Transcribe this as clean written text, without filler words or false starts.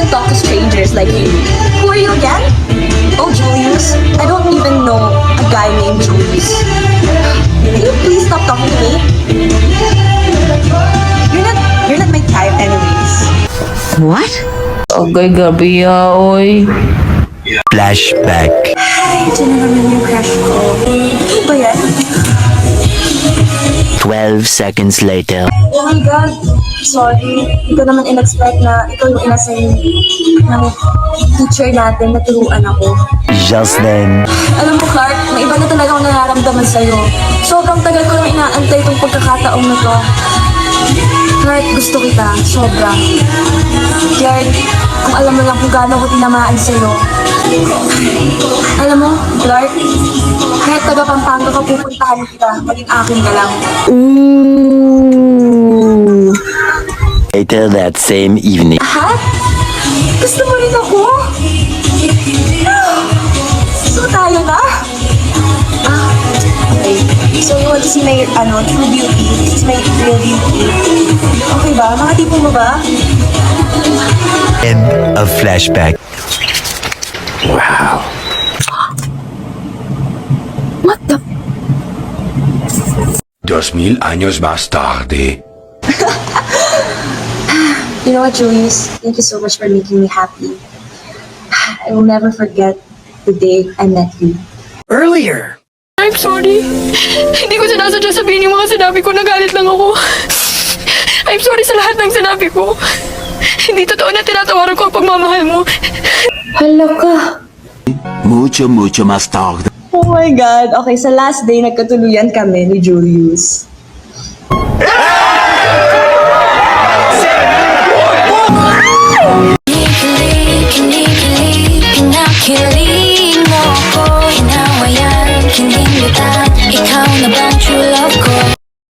can talk to strangers like you. Who are you again? Oh, Julius. I don't even know a guy named Julius. Can you please stop talking to me? You're not my type anyways. What? Okay, gabi oy. Flashback. Ay, ito na naman yung crush ko. Ano ba yan? 12 seconds later. Oh my God. Sorry. Hindi ko naman in-expect na ikaw yung inassign ng teacher natin na turuan ako. Just then. Alam mo, Clark, may iba na talaga akong nararamdaman sa'yo. Sobrang tagal ko lang inaantay itong pagkakataong na to. Clark, gusto kita. Sobra. Clark, kung alam mo lang kung gaano ko tinamaan sa'yo. Alam mo, Clark, kahit taga Pampanga ka pupuntahan kita, maging akin ka lang. Ooh. Later that same evening. Ha? Gusto mo rin ako? So tayo na? Okay. So you want to see my, true beauty? This is my real beauty. Okay ba? Mga tipo mo ba? End of flashback. Wow. What the? 2000 años más tarde. You know what, Julius? Thank you so much for making me happy. I will never forget the day I met you. Earlier. I'm sorry. Hindi ko sinasadya sabihin yung mga sinabi ko. Nagalit lang ako. I'm sorry sa lahat ng sinabi ko. Hindi totoo na tinatawaran ko ang pagmamahal mo. Hala ka. Mucho más tarde. Oh my God. Okay, sa last day, nagkatuluyan kami ni Julius. Kinikilig mo ako, hinawayan, kinindot